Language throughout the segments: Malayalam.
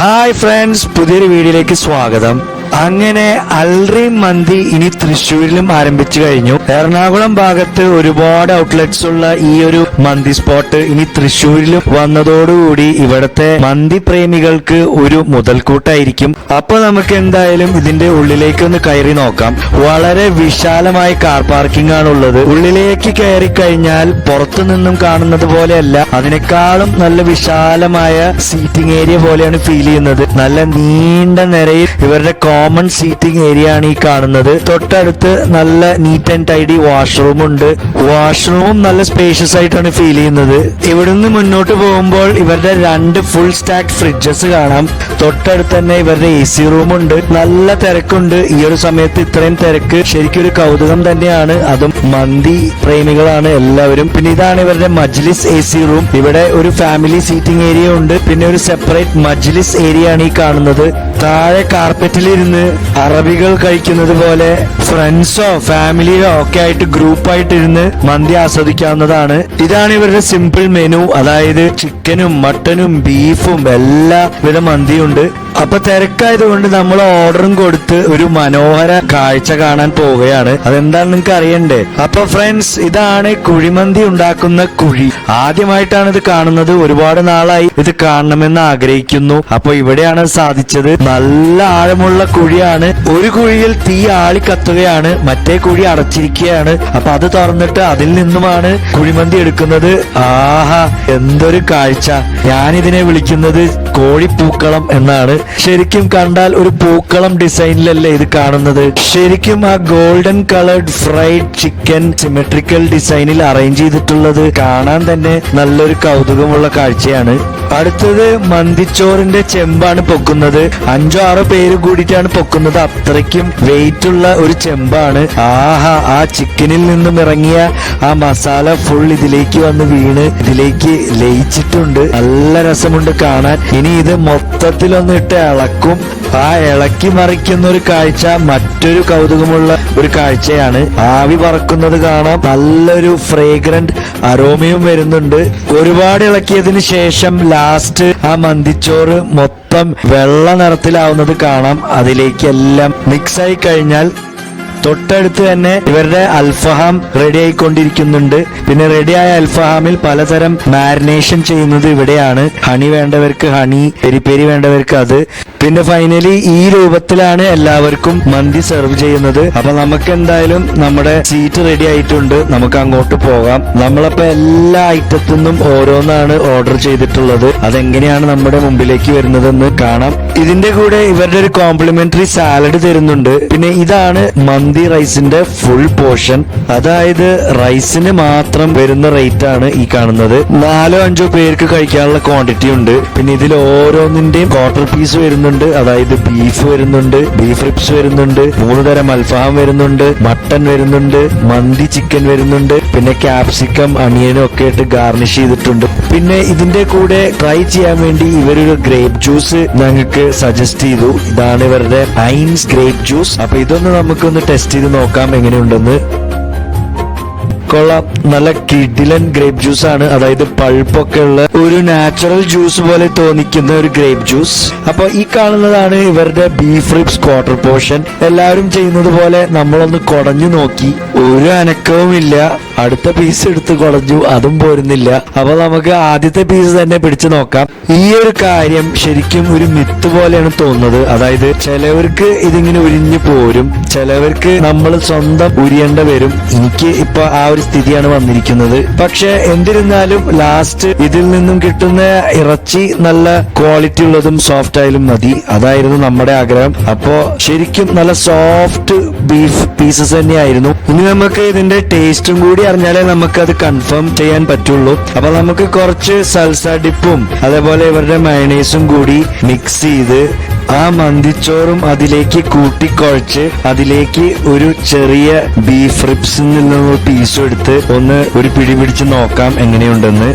ഹായ് ഫ്രണ്ട്സ്, പുതിയൊരു വീഡിയോയിലേക്ക് സ്വാഗതം. അങ്ങനെ അൽറീം മന്തി ഇനി തൃശ്ശൂരിലും ആരംഭിച്ചു കഴിഞ്ഞു. എറണാകുളം ഭാഗത്ത് ഒരുപാട് ഔട്ട്ലെറ്റ്സ് ഉള്ള ഈ ഒരു മന്തി സ്പോട്ട് ഇനി തൃശ്ശൂരിലും വന്നതോടുകൂടി ഇവിടത്തെ മന്തി പ്രേമികൾക്ക് ഒരു മുതൽക്കൂട്ടായിരിക്കും. അപ്പൊ നമുക്ക് എന്തായാലും ഇതിന്റെ ഉള്ളിലേക്ക് ഒന്ന് കയറി നോക്കാം. വളരെ വിശാലമായ കാർ പാർക്കിംഗ് ആണുള്ളത്. ഉള്ളിലേക്ക് കയറി കഴിഞ്ഞാൽ പുറത്തു നിന്നും കാണുന്നത് പോലെയല്ല, അതിനേക്കാളും നല്ല വിശാലമായ സീറ്റിംഗ് ഏരിയ പോലെയാണ് ഫീൽ ചെയ്യുന്നത്. നല്ല നീണ്ട നിരയിൽ ഇവരുടെ കോമൺ സീറ്റിംഗ് ഏരിയ ആണ് ഈ കാണുന്നത്. തൊട്ടടുത്ത് നല്ല നീറ്റ് ആൻഡ് ടൈഡി വാഷ്റൂം ഉണ്ട്. വാഷ്റൂമും നല്ല സ്പേഷ്യസ് ആയിട്ടാണ് ഫീൽ ചെയ്യുന്നത്. ഇവിടുന്ന് മുന്നോട്ട് പോകുമ്പോൾ ഇവരുടെ 2 ഫുൾ സ്റ്റാക്ക് ഫ്രിഡ്ജസ് കാണാം. തൊട്ടടുത്ത് തന്നെ ഇവരുടെ AC റൂം ഉണ്ട്. നല്ല തിരക്കുണ്ട്. ഈ ഒരു സമയത്ത് ഇത്രയും തിരക്ക് ശരിക്കും ഒരു കൗതുകം തന്നെയാണ്. അതും മന്തി പ്രേമികളാണ് എല്ലാവരും. പിന്നെ ഇതാണ് ഇവരുടെ മജ്ലിസ് AC റൂം. ഇവിടെ ഒരു ഫാമിലി സീറ്റിംഗ് ഏരിയ ഉണ്ട്. പിന്നെ ഒരു സെപ്പറേറ്റ് മജ്ലിസ് ഏരിയ ആണ് ഈ കാണുന്നത്. താഴെ കാർപ്പറ്റിലിരുന്ന് അറബികൾ കഴിക്കുന്നത് പോലെ ഫ്രണ്ട്സോ ഫാമിലിയോ ഒക്കെ ആയിട്ട് ഗ്രൂപ്പായിട്ട് ഇരുന്ന് മന്തി ആസ്വദിക്കാവുന്നതാണ്. ഇതാണ് ഇവരുടെ സിമ്പിൾ മെനു. അതായത് ചിക്കനും മട്ടനും ബീഫും എല്ലാവിധ മന്തിയുണ്ട്. അപ്പൊ തിരക്കായതുകൊണ്ട് നമ്മൾ ഓർഡറും കൊടുത്ത് ഒരു മനോഹര കാഴ്ച കാണാൻ പോവുകയാണ്. അതെന്താണ് നിങ്ങൾക്ക് അറിയണ്ടേ? അപ്പൊ ഫ്രണ്ട്സ്, ഇതാണ് കുഴിമന്തി ഉണ്ടാക്കുന്ന കുഴി. ആദ്യമായിട്ടാണ് ഇത് കാണുന്നത്. ഒരുപാട് നാളായി ഇത് കാണണമെന്ന് ആഗ്രഹിക്കുന്നു. അപ്പൊ ഇവിടെയാണ് സാധിച്ചത്. നല്ല ആഴമുള്ള കുഴിയാണ്. ഒരു കുഴിയിൽ തീ ആളി കത്തുകയാണ്, മറ്റേ കുഴി അടച്ചിരിക്കുകയാണ്. അപ്പൊ അത് തുറന്നിട്ട് അതിൽ നിന്നുമാണ് കുഴിമന്തി എടുക്കുന്നത്. ആഹാ, എന്തൊരു കാഴ്ച! ഞാനിതിനെ വിളിക്കുന്നത് കോഴിപ്പൂക്കളം എന്നാണ്. ശരിക്കും കണ്ടാൽ ഒരു പൂക്കളം ഡിസൈനിലല്ലേ ഇത് കാണുന്നത്. ശരിക്കും ആ golden coloured fried chicken symmetrical ഡിസൈനിൽ അറേഞ്ച് ചെയ്തിട്ടുള്ളത് കാണാൻ തന്നെ നല്ലൊരു കൗതുകമുള്ള കാഴ്ചയാണ്. അടുത്തത് മന്തിച്ചോറിന്റെ ചെമ്പാണ് പൊക്കുന്നത്. 5-6 പേര് കൂടിയിട്ടാണ് പൊക്കുന്നത്. അത്രയ്ക്കും വെയിറ്റ് ഉള്ള ഒരു ചെമ്പാണ്. ആഹാ, ആ ചിക്കനിൽ നിന്നും ഇറങ്ങിയ ആ മസാല ഫുൾ ഇതിലേക്ക് വന്ന് വീണ് ഇതിലേക്ക് ലയിച്ചിട്ടുണ്ട്. നല്ല രസമുണ്ട് കാണാൻ. ഇനി ഇത് മൊത്തത്തിലൊന്ന് ഇട്ട് ഇളക്കും. ആ ഇളക്കി മറിക്കുന്ന ഒരു കാഴ്ച മറ്റൊരു കൗതുകമുള്ള ഒരു കാഴ്ചയാണ്. ആവി പറക്കുന്നത് കാണാം. നല്ലൊരു ഫ്രേഗ്രന്റ് അരോമയും വരുന്നുണ്ട്. ഒരുപാട് ഇളക്കിയതിന് ശേഷം ലാസ്റ്റ് ആ മന്തിച്ചോറ് മൊത്തം വെള്ള നിറത്തിലാവുന്നത് കാണാം. അതിലേക്ക് എല്ലാം മിക്സ് ആയി കഴിഞ്ഞാൽ തൊട്ടടുത്ത് തന്നെ ഇവരുടെ അൽഫഹാം റെഡി ആയിക്കൊണ്ടിരിക്കുന്നുണ്ട്. പിന്നെ റെഡിയായ അൽഫഹാമിൽ പലതരം മാരിനേഷൻ ചെയ്യുന്നത് ഇവിടെയാണ്. ഹണി വേണ്ടവർക്ക് ഹണി, പെരി പെരി വേണ്ടവർക്ക് അത്. പിന്നെ ഫൈനലി ഈ രൂപത്തിലാണ് എല്ലാവർക്കും മന്തി സെർവ് ചെയ്യുന്നത്. അപ്പൊ നമുക്ക് എന്തായാലും നമ്മുടെ സീറ്റ് റെഡി ആയിട്ടുണ്ട്. നമുക്ക് അങ്ങോട്ട് പോകാം. നമ്മളപ്പോ എല്ലാ ഐറ്റത്തിൽ നിന്നും ഓരോന്നാണ് ഓർഡർ ചെയ്തിട്ടുള്ളത്. അതെങ്ങനെയാണ് നമ്മുടെ മുമ്പിലേക്ക് വരുന്നതെന്ന് കാണാം. ഇതിന്റെ കൂടെ ഇവരുടെ ഒരു കോംപ്ലിമെന്ററി സാലഡ് തരുന്നുണ്ട്. പിന്നെ ഇതാണ് മന്തി റൈസിന്റെ ഫുൾ പോർഷൻ. അതായത് റൈസിന് മാത്രം വരുന്ന റേറ്റ് ആണ് ഈ കാണുന്നത്. 4-5 പേർക്ക് കഴിക്കാനുള്ള ക്വാണ്ടിറ്റി ഉണ്ട്. പിന്നെ ഇതിൽ ഓരോന്നിന്റെയും ക്വാർട്ടർ പീസ് വരുന്നുണ്ട്. അതായത് ബീഫ് വരുന്നുണ്ട്, ബീഫ് റിബ്സ് വരുന്നുണ്ട്, 3 തരം അൽഫാം വരുന്നുണ്ട്, മട്ടൻ വരുന്നുണ്ട്, മന്തി ചിക്കൻ വരുന്നുണ്ട്. പിന്നെ ക്യാപ്സിക്കം, അണിയനും ഒക്കെ ആയിട്ട് ഗാർണിഷ് ചെയ്തിട്ടുണ്ട്. പിന്നെ ഇതിന്റെ കൂടെ ട്രൈ ചെയ്യാൻ വേണ്ടി ഇവരൊരു ഗ്രേപ്പ് ജ്യൂസ് ഞങ്ങൾക്ക് സജസ്റ്റ് ചെയ്തു. ഇതാണ് ഇവരുടെ ഐൻസ് ഗ്രേപ്പ് ജ്യൂസ്. അപ്പൊ ഇതൊന്ന് നമുക്കൊന്ന് ടെസ്റ്റ് ചെയ്ത് നോക്കാം എങ്ങനെയുണ്ടെന്ന്. കൊള്ളാം, നല്ല കിഡിലൻ ഗ്രേപ്പ് ജ്യൂസ് ആണ്. അതായത് പൾപ്പൊക്കെ ഉള്ള ഒരു നാച്ചുറൽ ജ്യൂസ് പോലെ തോന്നിക്കുന്ന ഒരു ഗ്രേപ്പ് ജ്യൂസ്. അപ്പൊ ഈ കാണുന്നതാണ് ഇവരുടെ ബീഫ് റിബ്സ് ക്വാർട്ടർ പോർഷൻ. എല്ലാവരും ചെയ്യുന്നത് പോലെ നമ്മളൊന്ന് കുടഞ്ഞു നോക്കി. ഒരു അനക്കവും ഇല്ല. അടുത്ത പീസ് എടുത്ത് കുടഞ്ഞു, അതും പോരുന്നില്ല. അപ്പൊ നമുക്ക് ആദ്യത്തെ പീസ് തന്നെ പിടിച്ചു നോക്കാം. ഈ ഒരു കാര്യം ശരിക്കും ഒരു മിത്ത് പോലെയാണ് തോന്നുന്നത്. അതായത് ചിലവർക്ക് ഇതിങ്ങനെ ഉരിഞ്ഞു പോരും, ചിലവർക്ക് നമ്മൾ സ്വന്തം ഉരിയേണ്ട വരും. എനിക്ക് ഇപ്പൊ ആ ഒരു സ്ഥിതിയാണ് വന്നിരിക്കുന്നത്. പക്ഷെ എന്നിരുന്നാലും ലാസ്റ്റ് ഇതിൽ നിന്നും കിട്ടുന്ന ഇറച്ചി നല്ല ക്വാളിറ്റി ഉള്ളതും സോഫ്റ്റ് ആയാലും മതി. അതായിരുന്നു നമ്മുടെ ആഗ്രഹം. അപ്പോ ശരിക്കും നല്ല സോഫ്റ്റ് ബീഫ് പീസസ് തന്നെയായിരുന്നു. ഇനി നമുക്ക് ഇതിന്റെ ടേസ്റ്റും കൂടി അറിഞ്ഞാലേ നമുക്ക് അത് കൺഫേം ചെയ്യാൻ പറ്റുള്ളൂ. അപ്പൊ നമുക്ക് കുറച്ച് സൽസ ഡിപ്പും അതേപോലെ ഇവരുടെ മയണൈസും കൂടി മിക്സ് ചെയ്ത് ആ മന്തിച്ചോറും അതിലേക്ക് കൂട്ടിക്കുഴച്ച് അതിലേക്ക് ഒരു ചെറിയ ബീഫ് റിബ്സിൽ നിന്നുള്ള പീസും എടുത്ത് ഒന്ന് ഒരു പിടി പിടിച്ച് നോക്കാം എങ്ങനെയുണ്ടെന്ന്.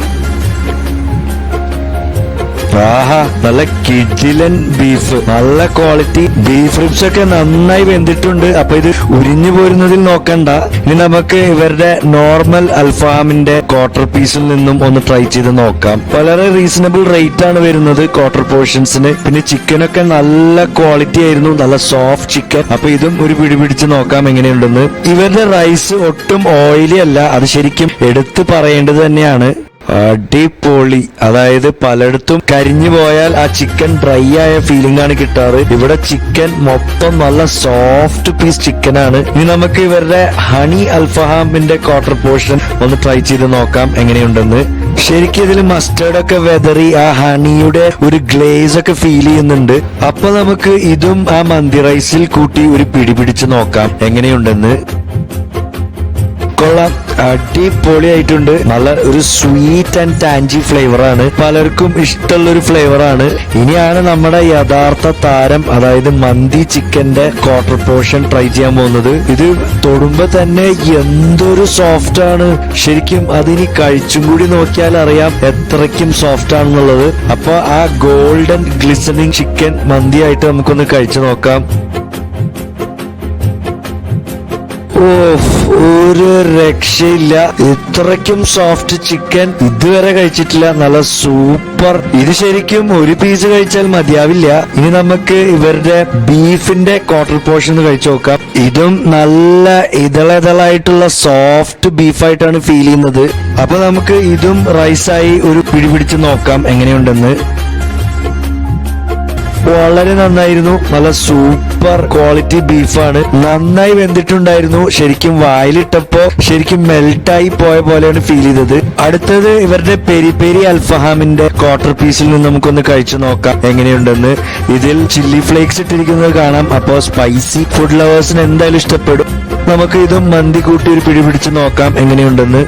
ആഹാ, നല്ല കിഡിലൻ ബീഫ്, നല്ല ക്വാളിറ്റി ബീഫ് റിബ്സ് ഒക്കെ നന്നായി വെന്തിട്ടുണ്ട്. അപ്പൊ ഇത് ഉരിഞ്ഞു പോരുന്നതിൽ നോക്കണ്ട. ഇനി നമുക്ക് ഇവരുടെ നോർമൽ അൽഫാമിന്റെ ക്വാർട്ടർ പീസിൽ നിന്നും ഒന്ന് ട്രൈ ചെയ്ത് നോക്കാം. വളരെ റീസണബിൾ റേറ്റ് ആണ് വരുന്നത് ക്വാർട്ടർ പോർഷൻസിന്. പിന്നെ ചിക്കനൊക്കെ നല്ല ക്വാളിറ്റി ആയിരുന്നു, നല്ല സോഫ്റ്റ് ചിക്കൻ. അപ്പൊ ഇതും ഒരു പിടിപിടിച്ച് നോക്കാം എങ്ങനെയുണ്ടെന്ന്. ഇവരുടെ റൈസ് ഒട്ടും ഓയിലി അല്ല, അത് ശരിക്കും എടുത്തു പറയേണ്ടത് തന്നെയാണ്. അടിപൊളി. അതായത് പലയിടത്തും കരിഞ്ഞു പോയാൽ ആ ചിക്കൻ ഡ്രൈ ആയ ഫീലിംഗ് ആണ് കിട്ടാറ്. ഇവിടെ ചിക്കൻ മൊത്തം നല്ല സോഫ്റ്റ് പീസ് ചിക്കൻ ആണ്. ഇനി നമുക്ക് ഇവരുടെ ഹണി അൽഫഹാമിന്റെ ക്വാർട്ടർ പോർഷൻ ഒന്ന് ട്രൈ ചെയ്ത് നോക്കാം എങ്ങനെയുണ്ടെന്ന്. ശരിക്കും ഇതിൽ മസ്റ്റേർഡ് ഒക്കെ വെതറി ആ ഹണിയുടെ ഒരു ഗ്ലേസ് ഒക്കെ ഫീൽ ചെയ്യുന്നുണ്ട്. അപ്പൊ നമുക്ക് ഇതും ആ മന്തി റൈസിൽ കൂട്ടി ഒരു പിടിപിടിച്ച് നോക്കാം എങ്ങനെയുണ്ടെന്ന്. കൊള്ളാം, അടിപൊളിയായിട്ടുണ്ട്. നല്ല ഒരു സ്വീറ്റ് ആൻഡ് ടാൻജി ഫ്ലേവർ ആണ്, പലർക്കും ഇഷ്ടമുള്ള ഒരു ഫ്ലേവർ ആണ്. ഇനിയാണ് നമ്മുടെ യഥാർത്ഥ താരം, അതായത് മന്തി ചിക്കന്റെ ക്വാർട്ടർ പോർഷൻ ട്രൈ ചെയ്യാൻ പോകുന്നത്. ഇത് തൊടുമ്പോ തന്നെ എന്തൊരു സോഫ്റ്റ് ആണ് ശരിക്കും. അതിനി കഴിച്ചും കൂടി നോക്കിയാൽ അറിയാം എത്രയ്ക്കും സോഫ്റ്റ് ആണെന്നുള്ളത്. അപ്പൊ ആ ഗോൾഡൻ ഗ്ലിസണിങ് ചിക്കൻ മന്തിയായിട്ട് നമുക്കൊന്ന് കഴിച്ചു നോക്കാം. ഒരു രക്ഷയില്ല, ഇത്രയ്ക്കും സോഫ്റ്റ് ചിക്കൻ ഇതുവരെ കഴിച്ചിട്ടില്ല. നല്ല സൂപ്പർ. ഇത് ശരിക്കും ഒരു പീസ് കഴിച്ചാൽ മതിയാവില്ല. ഇനി നമുക്ക് ഇവരുടെ ബീഫിന്റെ ക്വാർട്ടർ പോർഷൻ കഴിച്ചു നോക്കാം. ഇതും നല്ല ഇതളായിട്ടുള്ള സോഫ്റ്റ് ബീഫായിട്ടാണ് ഫീൽ ചെയ്യുന്നത്. അപ്പൊ നമുക്ക് ഇതും റൈസായി ഒരു പിടിപിടിച്ച് നോക്കാം എങ്ങനെയുണ്ടെന്ന്. വളരെ നന്നായിരുന്നു, നല്ല സൂപ്പർ ക്വാളിറ്റി ബീഫാണ്, നന്നായി വെന്തിട്ടുണ്ടായിരുന്നു. ശരിക്കും വായിലിട്ടപ്പോ ശരിക്കും മെൽറ്റായി പോയ പോലെയാണ് ഫീൽ ചെയ്തത്. അടുത്തത് ഇവരുടെ പെരി പെരി അൽഫഹാമിന്റെ ക്വാർട്ടർ പീസിൽ നിന്ന് നമുക്കൊന്ന് കഴിച്ചു നോക്കാം എങ്ങനെയുണ്ടെന്ന്. ഇതിൽ ചില്ലി ഫ്ലേക്സ് ഇട്ടിരിക്കുന്നത് കാണാം. അപ്പോ സ്പൈസി ഫുഡ് ലവേഴ്സിന് എന്തായാലും ഇഷ്ടപ്പെടും. നമുക്ക് ഇതും മന്തി കൂട്ടി ഒരു പിടിപിടിച്ച് നോക്കാം എങ്ങനെയുണ്ടെന്ന്.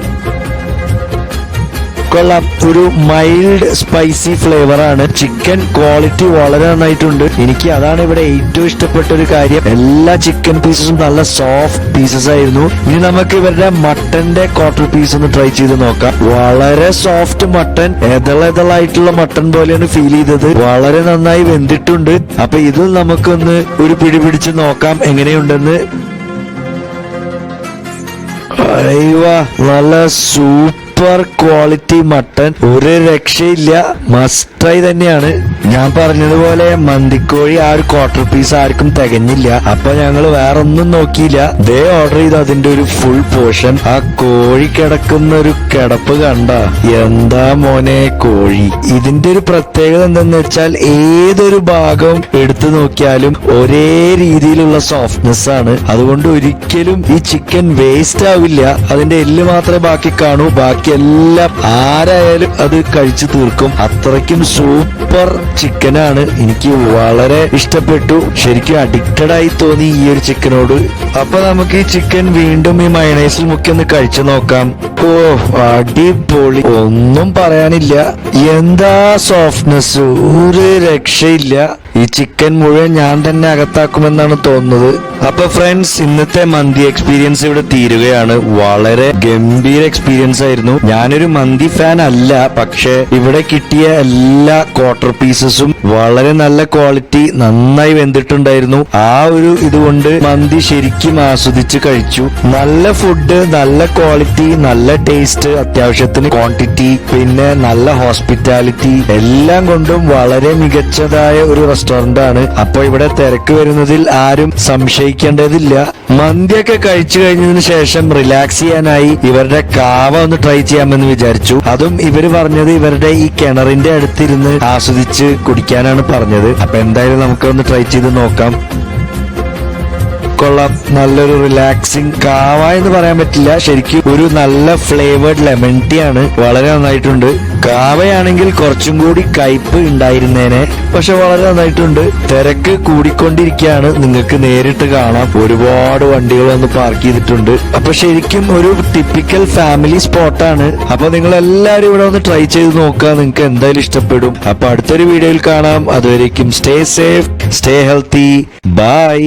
കൊള്ളാം, ഒരു മൈൽഡ് സ്പൈസി ഫ്ലേവർ ആണ്. ചിക്കൻ ക്വാളിറ്റി വളരെ നന്നായിട്ടുണ്ട്. എനിക്ക് അതാണ് ഇവിടെ ഏറ്റവും ഇഷ്ടപ്പെട്ട ഒരു കാര്യം. എല്ലാ ചിക്കൻ പീസസും നല്ല സോഫ്റ്റ് പീസസ് ആയിരുന്നു. ഇനി നമുക്ക് ഇവരുടെ മട്ടന്റെ ക്വാർട്ടർ പീസ് ഒന്ന് ട്രൈ ചെയ്ത് നോക്കാം. വളരെ സോഫ്റ്റ് മട്ടൻ, എതളായിട്ടുള്ള മട്ടൻ പോലെയാണ് ഫീൽ ചെയ്തത്. വളരെ നന്നായി വെന്തിട്ടുണ്ട്. അപ്പൊ ഇതിൽ നമുക്കൊന്ന് ഒരു പിടിപിടിച്ച് നോക്കാം എങ്ങനെയുണ്ടെന്ന്. നല്ല സൂപ്പർ ക്വാളിറ്റി മട്ടൻ, ഒരു രക്ഷയില്ല, മസ്റ്റായി തന്നെയാണ്. ഞാൻ പറഞ്ഞതുപോലെ മന്തിക്കോഴി ആ ഒരു ക്വാർട്ടർ പീസ് ആർക്കും തികഞ്ഞില്ല. അപ്പൊ ഞങ്ങൾ വേറെ ഒന്നും നോക്കിയില്ല, ദേ ഓർഡർ ചെയ്തു അതിന്റെ ഒരു ഫുൾ പോർഷൻ. ആ കോഴി കിടക്കുന്ന ഒരു കിടപ്പ് കണ്ട, എന്താ മോനെ കോഴി. ഇതിന്റെ ഒരു പ്രത്യേകത എന്തെന്ന് വെച്ചാൽ ഏതൊരു ഭാഗം എടുത്തു നോക്കിയാലും ഒരേ രീതിയിലുള്ള സോഫ്റ്റ്നെസ് ആണ്. അതുകൊണ്ട് ഒരിക്കലും ഈ ചിക്കൻ വേസ്റ്റ് ആവില്ല. അതിന്റെ എല്ല് മാത്രമേ ബാക്കി കാണൂ, ബാക്കി എല്ലാം ആരായാലും അത് കഴിച്ചു തീർക്കും. അത്രയ്ക്കും സൂപ്പർ ചിക്കനാണ്. എനിക്ക് വളരെ ഇഷ്ടപ്പെട്ടു. ശരിക്കും അഡിക്റ്റഡ് ആയി തോന്നി ഈ ഒരു ചിക്കനോട്. അപ്പൊ നമുക്ക് ഈ ചിക്കൻ വീണ്ടും ഈ മയണൈസിൽ മുക്കി ഒന്ന് കഴിച്ചു നോക്കാം. ഓ, അടിപൊളി, ഒന്നും പറയാനില്ല. എന്താ സോഫ്റ്റ്നെസ്, ഒരു രക്ഷയില്ല. ഈ ചിക്കൻ മുഴുവൻ ഞാൻ തന്നെ അകത്താക്കുമെന്നാണ് തോന്നുന്നത്. അപ്പൊ ഫ്രണ്ട്സ്, ഇന്നത്തെ മന്തി എക്സ്പീരിയൻസ് ഇവിടെ തീരുകയാണ്. വളരെ ഗംഭീര എക്സ്പീരിയൻസ് ആയിരുന്നു. ഞാനൊരു മന്തി ഫാൻ അല്ല, പക്ഷെ ഇവിടെ കിട്ടിയ എല്ലാ ക്വാർട്ടർ പീസസും വളരെ നല്ല ക്വാളിറ്റി, നന്നായി വെന്തിട്ടുണ്ടായിരുന്നു. ആ ഒരു ഇതുകൊണ്ട് മന്തി ശരിക്കും ആസ്വദിച്ച് കഴിച്ചു. നല്ല ഫുഡ്, നല്ല ക്വാളിറ്റി, നല്ല ടേസ്റ്റ്, അത്യാവശ്യത്തിന് ക്വാണ്ടിറ്റി, പിന്നെ നല്ല ഹോസ്പിറ്റാലിറ്റി, എല്ലാം കൊണ്ടും വളരെ മികച്ചതായ ഒരു റെസ്റ്റോറന്റ് ആണ്. അപ്പൊ ഇവിടെ തിരക്ക് വരുന്നതിൽ ആരും സംശയിക്കേണ്ടതില്ല. മന്തിയൊക്കെ കഴിച്ചു കഴിഞ്ഞതിന് ശേഷം റിലാക്സ് ചെയ്യാനായി ഇവരുടെ കാവ ഒന്ന് ട്രൈ ചെയ്യാമെന്ന് വിചാരിച്ചു. അതും ഇവര് പറഞ്ഞത് ഇവരുടെ ഈ കിണറിന്റെ അടുത്തിരുന്ന് ആസ്വദിച്ച് കുടിക്കാനാണ് പറഞ്ഞത്. അപ്പൊ എന്തായാലും നമുക്കൊന്ന് ട്രൈ ചെയ്ത് നോക്കാം. കൊള്ളാം, നല്ലൊരു റിലാക്സിങ് കാവ എന്ന് പറയാൻ പറ്റില്ല, ശരിക്കും ഒരു നല്ല ഫ്ലേവേർഡ് ലെമൺ ടീ ആണ്. വളരെ നന്നായിട്ടുണ്ട്. കാവയാണെങ്കിൽ കുറച്ചും കൂടി കയ്പ് ഉണ്ടായിരുന്നേനെ, പക്ഷെ വളരെ നന്നായിട്ടുണ്ട്. തിരക്ക് കൂടിക്കൊണ്ടിരിക്കുകയാണ്, നിങ്ങൾക്ക് നേരിട്ട് കാണാം. ഒരുപാട് വണ്ടികൾ വന്ന് പാർക്ക് ചെയ്തിട്ടുണ്ട്. അപ്പൊ ശരിക്കും ഒരു ടിപ്പിക്കൽ ഫാമിലി സ്പോട്ടാണ്. അപ്പൊ നിങ്ങൾ എല്ലാവരും ഇവിടെ ഒന്ന് ട്രൈ ചെയ്ത് നോക്കുക, നിങ്ങൾക്ക് എന്തായാലും ഇഷ്ടപ്പെടും. അപ്പൊ അടുത്തൊരു വീഡിയോയിൽ കാണാം. അതുവരേക്കും stay safe, stay healthy, by.